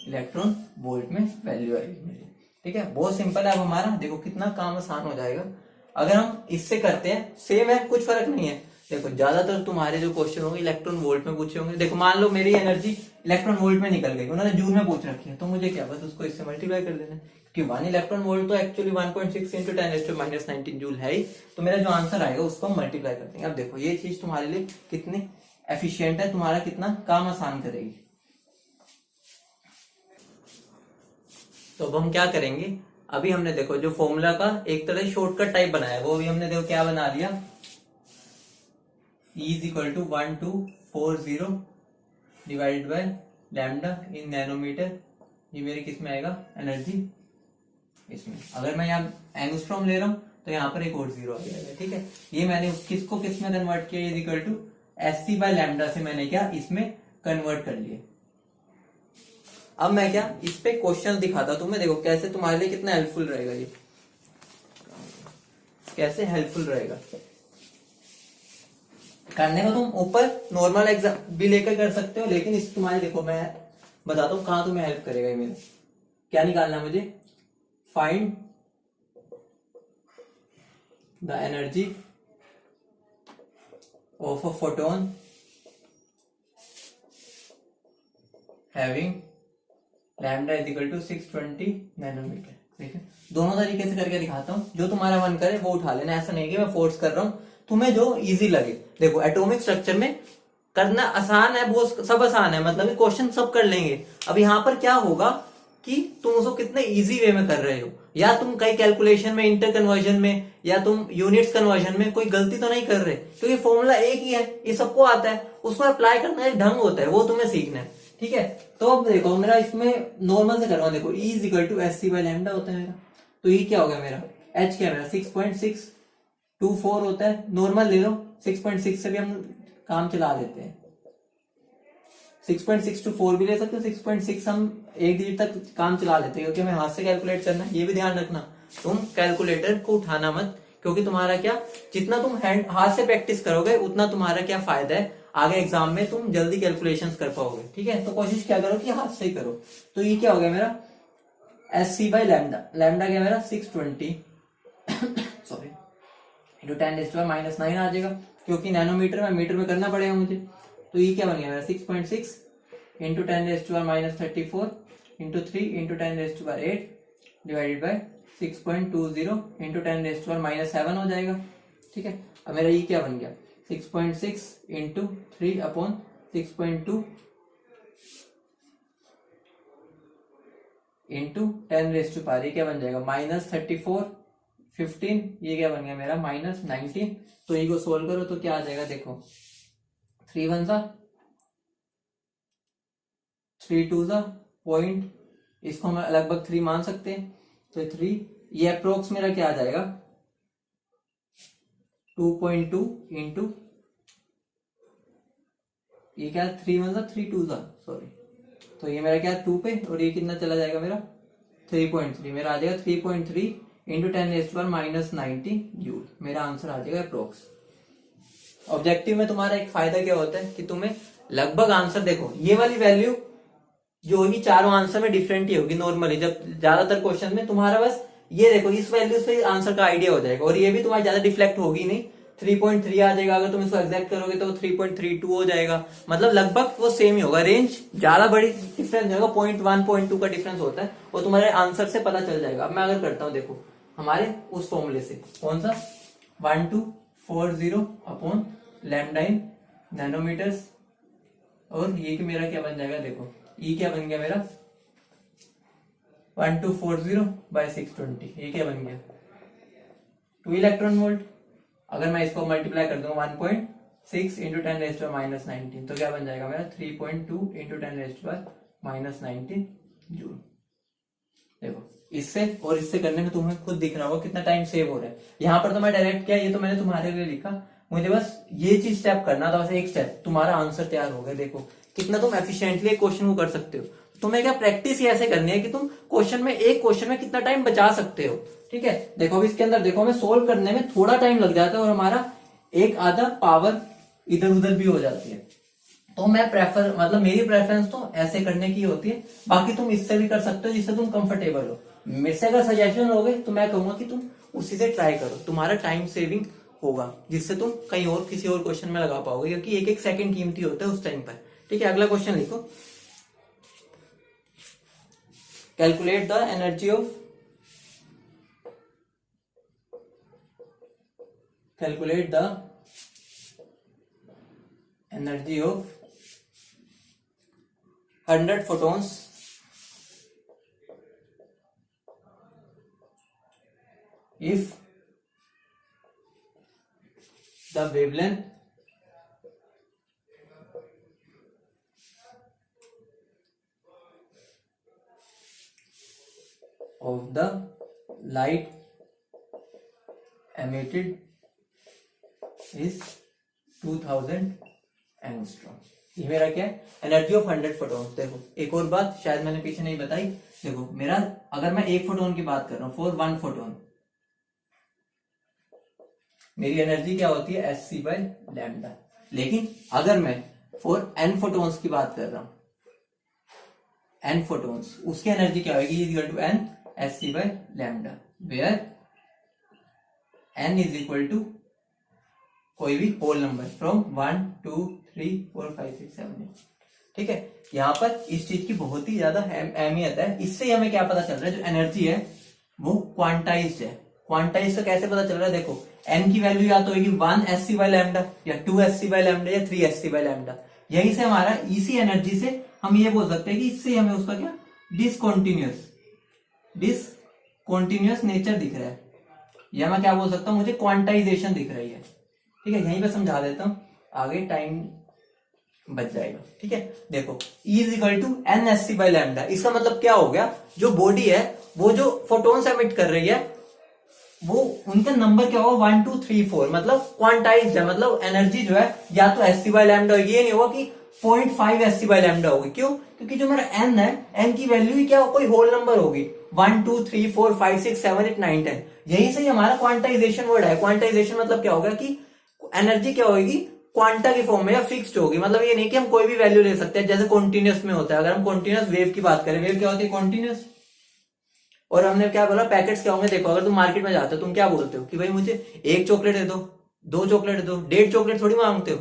इलेक्ट्रॉन वोल्ट में वैल्यू आएगी मेरी, ठीक है। बहुत सिंपल है। अब हमारा देखो कितना काम आसान हो जाएगा अगर हम इससे करते हैं। सेम है, कुछ फर्क नहीं है। देखो ज्यादातर तुम्हारे जो क्वेश्चन होंगे इलेक्ट्रॉन वोल्ट में पूछे होंगे। देखो मान लो मेरी एनर्जी इलेक्ट्रॉन वोल्ट में निकल गई, उन्होंने जूल में पूछ रखी है, तो मुझे क्या बस उसको इससे मल्टीप्लाई कर देना है, क्योंकि 1 इलेक्ट्रॉन वोल्ट तो एक्चुअली 1.6 इंटू 10⁻⁻19 जूल है ही। तो मेरा जो आंसर आएगा उसको हम मल्टीप्लाई कर देंगे। अब देखो ये चीज तुम्हारे लिए कितनी एफिशिएंट है, तुम्हारा कितना काम आसान करेगी। तो अब हम क्या करेंगे, अभी हमने देखो जो फॉर्मूला का एक तरह शॉर्टकट टाइप बनाया वो भी हमने देखो क्या बना लिया, E is equal to 1240 divided by lambda in nanometer. ये मेरे किस में आएगा एनर्जी इसमें। अगर मैं यहाँ एंगस्ट्रॉम ले रहा हूं तो यहाँ पर एक और जीरो आ जाएगा, ठीक है। ये मैंने किसको किस में कन्वर्ट किया, is equal to S C by lambda से मैंने क्या इसमें कन्वर्ट कर लिया। अब मैं क्या इस पे क्वेश्चन दिखाता तुम्हें, देखो कैसे तुम्हारे लिए कितना हेल्पफुल रहेगा ये। कैसे हेल्पफुल रहेगा करने को। तुम ऊपर नॉर्मल एग्जाम भी लेकर कर सकते हो, लेकिन इस तुम्हारे देखो मैं बताता हूँ कहाँ तुम्हें हेल्प करेगा ये मेरा। क्या निकालना है मुझे, find the energy of a photon having lambda is equal to 620 nanometer. ठीक है, दोनों तरीके से करके दिखाता हूँ, जो तुम्हारा मन करे वो उठा लेना, ऐसा नहीं कि मैं फोर्स कर रहा हूँ, तुम्हें जो इजी लगे। देखो एटॉमिक स्ट्रक्चर में करना आसान है, वो सब आसान है, मतलब क्वेश्चन सब कर लेंगे। अब यहाँ पर क्या होगा कि तुम उसको कितने इजी वे में कर रहे हो, या तुम कई कैलकुलेशन में, इंटर कन्वर्जन में, या तुम यूनिट्स कन्वर्जन में कोई गलती तो नहीं कर रहे, क्योंकि फॉर्मूला एक ही है, ये सबको आता है, उसको अप्लाई करना एक ढंग होता है, वो तुम्हें सीखना है। ठीक है, तो अब देखो मेरा इसमें नॉर्मल से करवा, देखो E is equal to S C by lambda होता है मेरा, तो ये क्या हो गया मेरा, H क्या है मेरा 6.624 होता है, नॉर्मल ले लो, 6.6 से भी हम काम चला लेते हैं, 6.624 भी ले सकते हो, 6.6 हम एक डिजिट तक काम चला लेते हैं, क्योंकि हमें हाथ से कैलकुलेट करना है। ये भी ध्यान रखना, तुम कैलकुलेटर को उठाना मत, क्योंकि तुम्हारा क्या, जितना तुम हैंड हाथ से प्रैक्टिस करोगे उतना तुम्हारा क्या फायदा है, आगे एग्जाम में तुम जल्दी कैलकुलेशंस कर पाओगे। ठीक है, तो कोशिश क्या करो कि हाथ से ही करो। तो ये क्या हो गया मेरा, S C by lambda, lambda क्या मेरा 620 सॉरी इंटू 10⁻⁹ आ जाएगा, क्योंकि नैनोमीटर में मीटर में करना पड़ेगा मुझे। तो ये क्या बन गया मेरा 6.6 into 10⁻34 into 3 into 10⁸ divided by 6.20 into 10⁻7 हो जाएगा। ठीक है, अब मेरा ये क्या बन गया 6.6 इंटू 3 अपॉन 6.2 इंटू 10⁻, ये क्या बन जाएगा -34 15, ये क्या बन गया मेरा -19। तो ये को सोल्व करो तो क्या आ जाएगा, देखो 3 1 सा 3 2 सा पॉइंट, इसको हम लगभग 3 मान सकते हैं, तो 3, ये अप्रोक्स मेरा क्या आ जाएगा 2.2 इंटू, ये क्या 3 1 सा 3 2 सा सॉरी, तो ये मेरा क्या 2 पे, और ये कितना चला जाएगा मेरा 3.3, मेरा आ जाएगा 3.3 इंटू 10⁻⁹ जूल, मेरा आंसर आ जाएगा अप्रोक्स। ऑब्जेक्टिव में तुम्हारा एक फायदा क्या होता है कि तुम्हें लगभग आंसर, देखो ये वाली वैल्यू जो होगी चारों आंसर में डिफरेंट ही होगी नॉर्मली, जब ज्यादातर क्वेश्चन में तुम्हारा बस ये देखो इस वैल्यू से आंसर का आइडिया हो जाएगा, और ये भी तुम्हारी ज्यादा डिफ्लेक्ट होगी नहीं, 3.3 आ जाएगा, अगर तुम इसको एग्जैक्ट करोगे तो 3.32 हो जाएगा, मतलब लगभग वो सेम ही होगा, रेंज ज्यादा बड़ी डिफरेंस होगा, 0.1 0.2 का डिफरेंस होता है, वो तुम्हारे आंसर से पता चल जाएगा। अब मैं अगर करता हूँ, देखो हमारे उस फॉर्मूले से, कौन सा 1240 अपॉन लैम्डा इन नैनोमीटर्स, और ये कि मेरा क्या बन जाएगा, देखो ये क्या बन गया मेरा 1240 बाय 620, ये क्या बन गया 2 इलेक्ट्रॉन वोल्ट। अगर मैं इसको मल्टीप्लाई कर दूंगा 1.6 इंटू 10⁻⁹, तो क्या बन जाएगा मेरा 3.2 इंटू 10⁻⁹ जूल। देखो इससे और इससे करने में तुम्हें खुद दिख रहा होगा कितना टाइम सेव हो रहा है। यहाँ पर तो मैं डायरेक्ट किया, ये तो मैंने तुम्हारे लिए लिखा, मुझे बस ये चीज स्टेप करना था, बस एक स्टेप, तुम्हारा आंसर तैयार हो गया। देखो कितना तुम एफिशिएंटली क्वेश्चन को कर सकते हो। तुम्हें क्या प्रैक्टिस ही ऐसे करनी है कि तुम क्वेश्चन में, एक क्वेश्चन में कितना टाइम बचा सकते हो। ठीक है, देखो अब इसके अंदर देखो हमें सोल्व करने में थोड़ा टाइम लग जाता है, और हमारा एक आधा पावर इधर उधर भी हो जाती है। तो मैं प्रेफर, मतलब मेरी प्रेफरेंस तो ऐसे करने की होती है, बाकी तुम इससे भी कर सकते हो जिससे तुम कंफर्टेबल हो। मेरे से अगर सजेशन लोगे तो मैं कहूंगा कि तुम उसी से ट्राई करो, तुम्हारा टाइम सेविंग होगा, जिससे तुम कहीं और किसी और क्वेश्चन में लगा पाओगे, क्योंकि एक एक सेकंड कीमती होता है उस टाइम पर। ठीक है, अगला क्वेश्चन लिखो, calculate the energy of, calculate the energy of 100 photons if the wavelength of the light emitted is 2000 angstrom. ये मेरा क्या है, एनर्जी ऑफ 100 फोटोन। देखो एक और बात शायद मैंने पीछे नहीं बताई, देखो मेरा अगर मैं एक फोटोन की बात कर रहा हूं, फॉर 1 फोटोन, मेरी एनर्जी क्या होती है एस सी बाय लैम्डा। लेकिन अगर मैं फॉर एन फोटोन्स की बात कर रहा हूं, एन फोटोन्स, उसकी एनर्जी क्या होगी, is equal to N S C by lambda, where N is equal to कोई भी होल नंबर फ्रॉम 1 2 3 4 5 6 7 8। ठीक है, यहाँ पर इस चीज की बहुत ही ज्यादा अहमियत है। इससे हमें क्या पता चल रहा है, जो एनर्जी है वो क्वांटाइज्ड है। क्वांटाइज का कैसे पता चल रहा है, देखो एन की वैल्यू या तो होगी 1 एस सी बाय लैम्डा या 2 एस सी बाय लैम्डा या 3 एस सी बाय लैम्डा। यहीं से हमारा इसी एनर्जी से हम ये बोल सकते हैं कि इससे हमें उसका क्या डिसकंटिन्यूअस नेचर दिख रहा है, या मैं क्या बोल सकता हूं, मुझे क्वांटाइजेशन दिख रही है। ठीक है, यहीं पे समझा देता हूं, आगे टाइम बच जाएगा। ठीक है, देखो E is equal to N S C by lambda, इसका मतलब क्या हो गया, जो बॉडी है वो जो फोटोन्स एमिट कर रही है वो उनका नंबर क्या होगा 1 2 3 4, मतलब क्वांटाइज्ड है। मतलब एनर्जी जो है या तो एस सी बाय लैम्डा होगी, ये नहीं होगा कि 0.5 एस सी बाय लैम्डा होगी। क्यों, क्योंकि जो मेरा एन है, एन की वैल्यू ही क्या कोई होल नंबर होगी, 1 2 3 4 5 6 7 8 9 10। यहीं से ही हमारा क्वांटाइजेशन वर्ड है। क्वांटाइजेशन मतलब क्या होगा कि एनर्जी क्या होगी क्वांटा की फॉर्म में या फिक्स्ड होगी। मतलब ये नहीं कि हम कोई भी वैल्यू ले सकते हैं, जैसे कॉन्टिन्यूस में होता है। अगर हम कॉन्टिन्यूस वेव की बात करें, वेव क्या होती है कॉन्टिन्यूस। और हमने क्या बोला पैकेट्स क्या होंगे, देखो अगर तुम मार्केट में जाते हो तुम क्या बोलते हो कि भाई मुझे 1 चॉकलेट दे दो, 2 चॉकलेट दे दो, 1.5 चॉकलेट थोड़ी मांगते हो।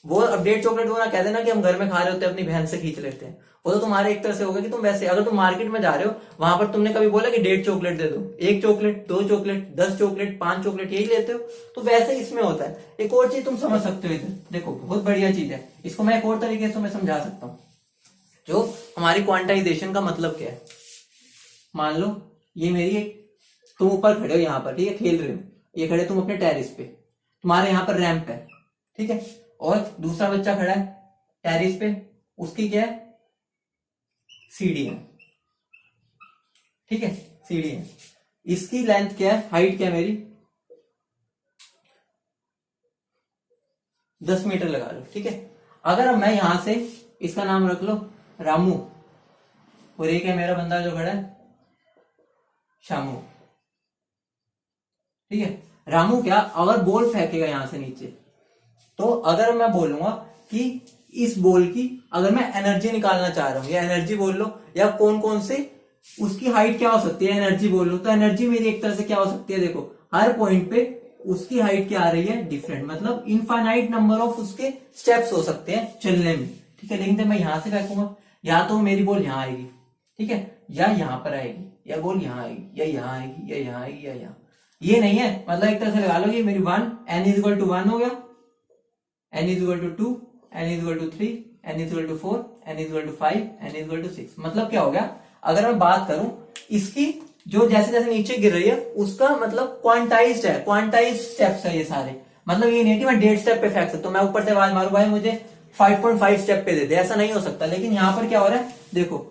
वो अब 1.5 चॉकलेट वो ना कहते ना कि हम घर में खा रहे होते हैं अपनी बहन से खींच लेते हैं, वो तो तुम्हारे एक तरह से होगा कि तुम वैसे, अगर तुम मार्केट में जा रहे हो वहां पर तुमने कभी बोला कि 1.5 चॉकलेट दे दो, 1 चॉकलेट, 2 चॉकलेट, 10 चॉकलेट, 5 चॉकलेट यही लेते हो। तो वैसे इसमें होता है। एक और चीज तुम समझ सकते हो इधर, देखो बहुत बढ़िया चीज है, इसको मैं एक और तरीके से मैं समझा सकता हूँ। जो हमारी क्वांटाइजेशन का मतलब क्या है, मान लो ये मेरी एक, तुम ऊपर खड़े हो यहाँ पर, ठीक है, खेल रहे हो, ये खड़े तुम अपने टेरिस पे, तुम्हारे यहाँ पर रैंप है, ठीक है, और दूसरा बच्चा खड़ा है टेरिस पे, उसकी क्या है सीढ़ी है, ठीक है, सीढ़ी है। इसकी लेंथ क्या है, हाइट क्या है मेरी 10 मीटर लगा लो, ठीक है। अगर अब मैं यहां से, इसका नाम रख लो रामू, और एक है मेरा बंदा जो खड़ा है शामू, ठीक है। रामू क्या अगर बॉल फेंकेगा यहां से नीचे, तो अगर मैं बोलूंगा कि इस बॉल की अगर मैं एनर्जी निकालना चाह रहा हूं, या एनर्जी बोल लो, या कौन कौन से उसकी हाइट क्या हो सकती है एनर्जी बोल लो, तो एनर्जी मेरी एक तरह से क्या हो सकती है, देखो हर पॉइंट पे उसकी हाइट क्या आ रही है डिफरेंट, मतलब इनफाइनाइट नंबर ऑफ उसके स्टेप्स हो सकते हैं चलने में, ठीक है। लेकिन जब मैं यहां से फेंकूंगा, या तो मेरी बॉल यहां आएगी, ठीक है, या यहां पर आएगी, या बॉल यहां आएगी, या यहां आएगी, या यहां आएगी, या यहां। ये नहीं है, मतलब एक तरह से लगा लो कि मेरी 1 n इज इक्वल टू 1 हो गया, n is equal to 2, n is equal to 3, n is equal to 4, n is equal to 5, n is equal to 6। मतलब क्या हो गया, अगर मैं बात करूं इसकी, जो जैसे जैसे नीचे गिर रही है उसका मतलब क्वांटाइज्ड है, क्वांटाइज्ड स्टेप्स है ये सारे। मतलब ये नहीं है कि मैं 1.5 स्टेप पे फेंक सकता हूं, मैं ऊपर से आवाज मारू भाई मुझे 5.5 स्टेप पे दे दे, ऐसा नहीं हो सकता। लेकिन यहां पर क्या हो रहा है, देखो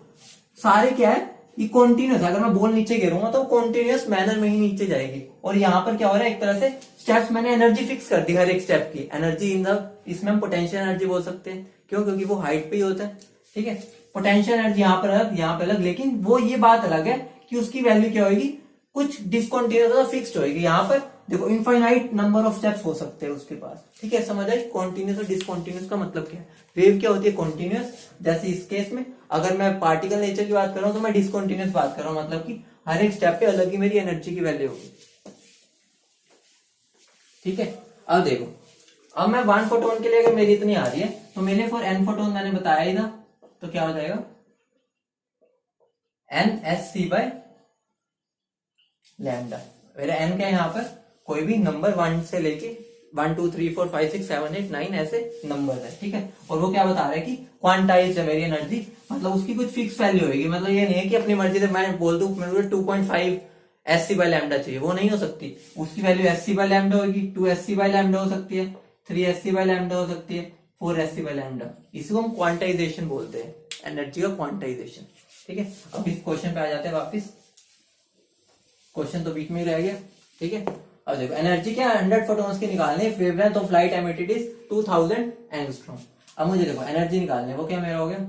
सारे क्या है, ये कॉन्टिन्यूस है। अगर मैं बॉल नीचे गिरूंगा तो कॉन्टिन्यूस मैनर में ही नीचे जाएगी। और यहाँ पर क्या हो रहा है, एक तरह से स्टेप्स मैंने एनर्जी फिक्स कर दी हर एक स्टेप की, एनर्जी इन द, इसमें हम पोटेंशियल एनर्जी बोल सकते हैं। क्यों, क्योंकि वो हाइट पे ही होता है, ठीक है। पोटेंशियल एनर्जी यहाँ पर अलग, यहाँ पे अलग, लेकिन वो ये बात अलग है कि उसकी वैल्यू क्या होगी, कुछ डिसकॉन्टिन्यूस फिक्स्ड होगी। यहाँ पर देखो इनफाइनाइट नंबर ऑफ स्टेप्स हो सकते हैं उसके पास, ठीक है। समझ आई कॉन्टिन्यूस और डिसकॉन्टिन्यूस का मतलब क्या है। वेव क्या होती है कॉन्टिन्यूस, जैसे इस केस में अगर मैं पार्टिकल नेचर की बात कर रहा हूं तो मैं डिसकॉन्टिन्यूस बात कर रहा हूं, मतलब कि हर एक स्टेप पे अलग ही मेरी एनर्जी की वैल्यू होगी, ठीक है। अब देखो, अब मैं 1 फोटोन के लिए अगर मेरी इतनी आ रही है, तो मेरे फॉर n फोटोन मैंने बताया ही था, तो क्या हो जाएगा n S C by lambda. मेरा n क्या है यहाँ पर, कोई भी नंबर 1 से लेके 1 2 3 4 5 6 7 8 9 ऐसे नंबर है, ठीक है। और वो क्या बता रहा है कि क्वांटाइज्ड है मेरी एनर्जी, मतलब उसकी कुछ फिक्स वैल्यू होगी। मतलब ये नहीं है कि अपनी मर्जी से मैं बोल दूं मेरे 2.5 एस सी बाय लैम्डा चाहिए, वो नहीं हो सकती। उसकी value S C by lambda होगी, 2 एस सी बाय लैम्डा हो सकती है, 3 एस सी बाय लैम्डा हो सकती है, 4 एस सी बाय लैम्डा। इसको हम क्वांटाइजेशन बोलते हैं, एनर्जी का क्वांटाइजेशन, ठीक है। अब इस क्वेश्चन पे आ जाते हैं वापिस, क्वेश्चन तो बीच में ही रह गया, ठीक है। अब देखो एनर्जी क्या 100 फोटॉन्स की निकालनी है, wavelength of light emitted is 2000 angstrom. अब मुझे देखो एनर्जी निकालनी है, वो क्या मेरा हो गया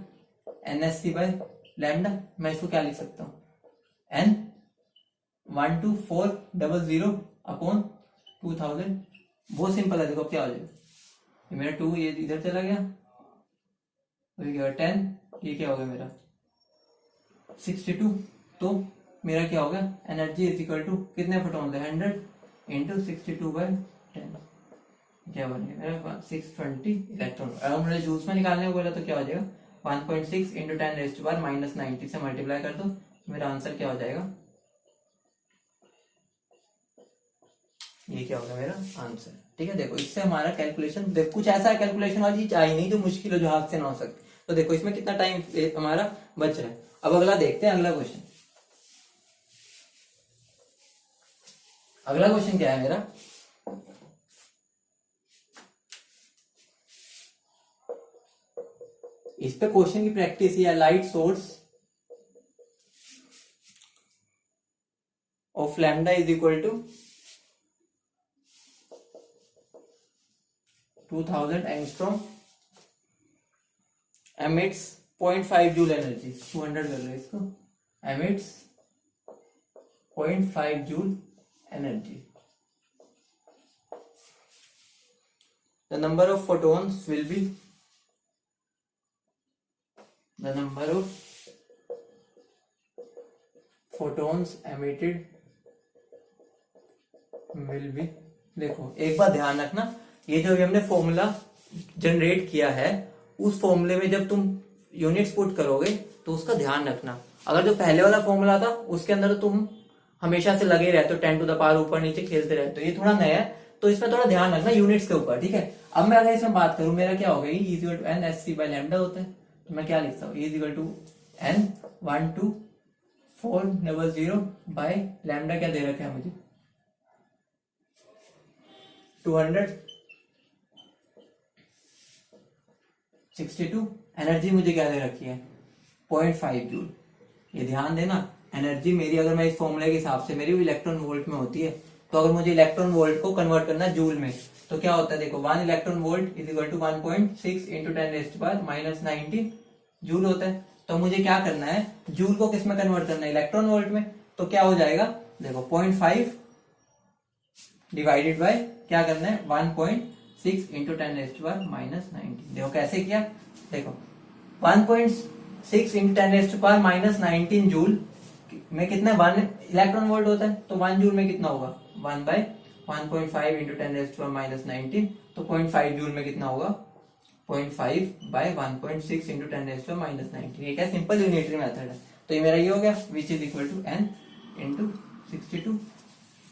एनएससी बाय लैम्डा। मैं इसको क्या लिख सकता हूं, n 12400 अपॉन 2000 बहुत सिंपल है, देखो अब क्या हो जाएगा, ये मेरा 2 ये इधर चला गया, तो ये क्या 10, ये क्या हो गया मेरा 62। तो मेरा क्या हो गया, एनर्जी इज इक्वल टू कितने फोटॉन थे 100 इंटू 62/10, क्या बन गया मेरा 620 इलेक्ट्रॉन। अगर मुझे जूल्स में निकालने को बोला तो क्या हो जाएगा 1.6 इंटू 10⁻90 से मल्टीप्लाई कर दो, मेरा आंसर क्या हो जाएगा, ये क्या होगा मेरा आंसर। ठीक है, देखो इससे हमारा कैलकुलेशन, देखो कुछ ऐसा कैलकुलेशन वाली चीज आई नहीं जो मुश्किल हो, जो हाथ से ना हो सके। तो देखो इसमें कितना टाइम हमारा बच रहा है। अब अगला देखते हैं, अगला क्वेश्चन। अगला क्वेश्चन क्या है मेरा, इस पे क्वेश्चन की प्रैक्टिस है। Light source of lambda is equal to 2000 angstrom emits 0.5 joule energy, 200 कर लो इसको, emits 0.5 joule energy. The number of photons will be, the number of photons emitted will be, देखो एक बात ध्यान रखना, ये जो हमने फॉर्मूला जनरेट किया है, उस फॉर्मूले में जब तुम यूनिट्स पुट करोगे तो उसका ध्यान रखना। अगर जो पहले वाला फॉर्मूला था उसके अंदर तुम हमेशा से लगे रहते हो, 10 टू द पावर ऊपर नीचे खेलते रहते हो, ये थोड़ा नया है तो इसमें थोड़ा ध्यान रखना यूनिट्स के ऊपर। ठीक है, अब मैं अगर इसमें बात करूं, मेरा क्या होगा, E equal to N S C by lambda होता है, तो मैं क्या लिखता हूँ, E equal to N 12400 by lambda, क्या दे रखा है मुझे 200, 62, एनर्जी मुझे क्या दे रखी है 0.5 जूल। ये ध्यान देना, एनर्जी मेरी अगर मैं इस फॉर्मूले के हिसाब से मेरी इलेक्ट्रॉन वोल्ट में होती है, तो अगर मुझे इलेक्ट्रॉन वोल्ट को कन्वर्ट करना है जूल में, तो क्या होता है, देखो 1 electron volt is equal to 1.6 into 10⁻90 joule होता है। तो मुझे क्या करना है, जूल को किस में कन्वर्ट करना है, इलेक्ट्रॉन वोल्ट में। तो क्या हो जाएगा, देखो 0.5 डिवाइडेड बाय क्या करना है 1.6 इंटू 10⁻90। देखो कैसे किया, देखो 1.6 इंटू 10⁻19 जूल में कितना 1 इलेक्ट्रॉन वोल्ट होता है, तो 1 जूल में कितना होगा 1/1.5 इंटू 10⁻19, तो 0.5 जूल में कितना होगा 0.5/1.6 इंटू 10⁻19। ये क्या सिंपल यूनिटरी मेथड है। तो ये मेरा ये हो गया, which is equal to n into 62।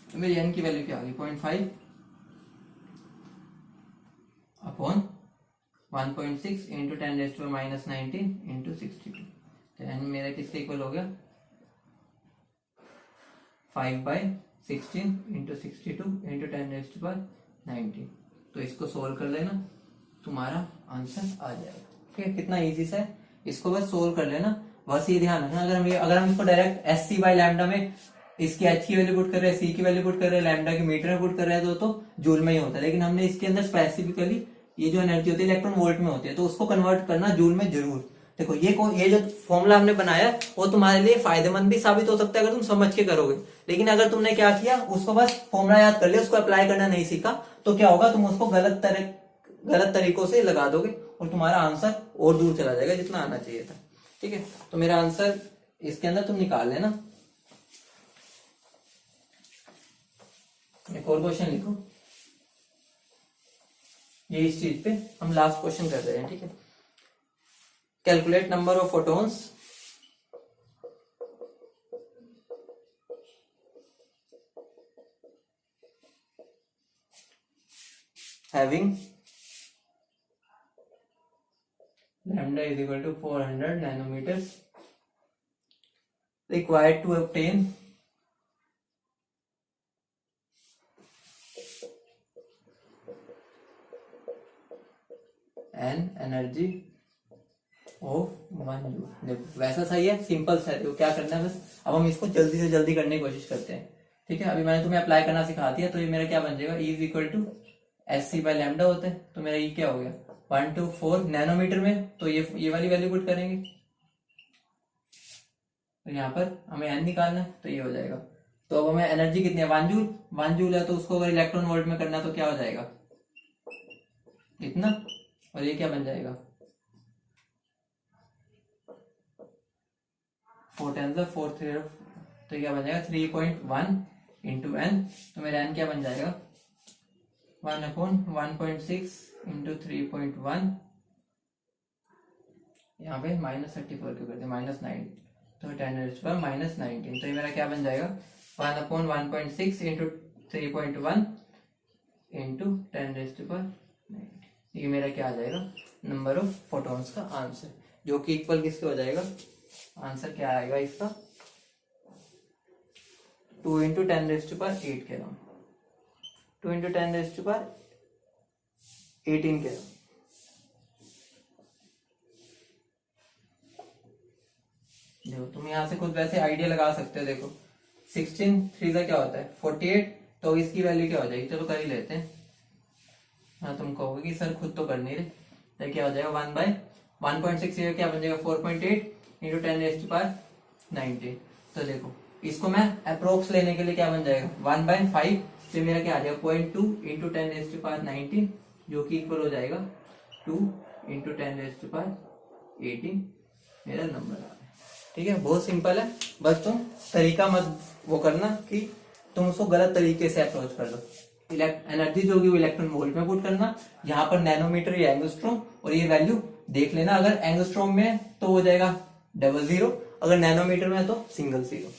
तो मेरी n की वैल्यू क्या होगी 0.5 अपॉन 1.6 इंटू 10⁻19 इंटू 62। तो n मेरा किसके इक्वल हो गया 5/16 इंटू 62 इंटू 10⁻19। तो इसको सोल्व कर लेना, तुम्हारा आंसर आ जाएगा। ठीक है, कितना इजी सा है, इसको बस सोल्व कर लेना। बस ये ध्यान रखना, अगर हम इसको direct S C by lambda में इसकी एच की वैल्यू पुट कर रहे हैं, सी की वैल्यू पुट कर रहे हैं, लैम्डा की मीटर में पुट कर रहे हैं, तो जूल में ही होता है। लेकिन हमने इसके अंदर स्पेसिफिकली ये जो एनर्जी होती है इलेक्ट्रॉन वोल्ट में होती है, तो उसको कन्वर्ट करना जूल में जरूर। देखो ये जो फॉर्मूला हमने बनाया वो तुम्हारे लिए फायदेमंद भी साबित हो सकता है अगर तुम समझ के करोगे। लेकिन अगर तुमने क्या किया, उसको बस फॉर्मूला याद कर लिया, उसको अप्लाई करना नहीं सीखा, तो क्या होगा, तुम उसको गलत तरीकों से लगा दोगे और तुम्हारा आंसर और दूर चला जाएगा जितना आना चाहिए था। ठीक है, तो मेरा आंसर इसके अंदर तुम निकाल लेना। एक और क्वेश्चन लिखो, ये इस चीज पे हम लास्ट क्वेश्चन कर रहे हैं। ठीक है, calculate number of photons having lambda is equal to 400 nanometers required to obtain an energy of 1 joule। देखो वैसा सही है, सिंपल सा है, तो क्या करना है बस, अब हम इसको जल्दी से जल्दी करने की कोशिश करते हैं। ठीक है, अभी मैंने तुम्हें अप्लाई करना सिखा दिया, तो ये मेरा क्या बन जाएगा, E is equal to S C by lambda होता है, तो मेरा ये क्या हो गया 124 नैनोमीटर में, तो ये वाली वैल्यू पुट करेंगे, तो यहाँ पर हमें n निकालना है, तो ये हो जाएगा। तो अब हमें एनर्जी कितनी है, 1 जूल, 1 जूल है, तो उसको अगर इलेक्ट्रॉन वोल्ट में करना तो क्या हो जाएगा, इतना, और ये क्या बन जाएगा, 4 10 4 3, तो क्या बन जाएगा 3.1 इंटू एन, तो मेरा एन क्या बन जाएगा 1/1.6 इंटू 3.1, यहाँ पे -34 क्यों करते, -9, तो 10⁻⁻19, तो ये मेरा क्या बन जाएगा 1/1.6 इंटू 3.1 इंटू 10⁻⁹, ये मेरा क्या आ जाएगा नंबर ऑफ फोटॉन्स का आंसर, जो कि इक्वल किसके हो जाएगा, आंसर क्या आएगा इसका 2 इंटू 10⁸ कह रहा हूँ, 2 इंटू 10⁻18 कह रहा हूँ। देखो तुम यहाँ से खुद वैसे आइडिया लगा सकते हो, देखो 16 3 का क्या होता है 48, तो इसकी वैल्यू क्या हो जाएगी, चलो कर ही लेते हैं। हाँ तुम कहोगे कि सर खुद तो कर नहीं रहे, तो क्या हो जाएगा 1/1.6, क्या बन जाएगा 4.8 इंटू 10⁻19, तो देखो इसको मैं अप्रोक्स लेने के लिए क्या बन जाएगा 1/5, तो मेरा क्या आ जाएगा 0.2 इंटू 10⁻19, जो कि इक्वल हो जाएगा 2 इंटू 10⁻18, मेरा नंबर आ रहा है। ठीक है, बहुत सिंपल है, बस तुम तरीका मत वो करना कि तुम उसको गलत तरीके से अप्रोच कर लो। एनर्जी जो होगी वो इलेक्ट्रॉन वोल्ट में पुट करना, यहाँ पर नैनोमीटर या एंगस्ट्रॉम, और ये वैल्यू देख लेना, अगर एंगस्ट्रॉम में तो हो जाएगा 00, अगर नैनोमीटर में है तो सिंगल 0।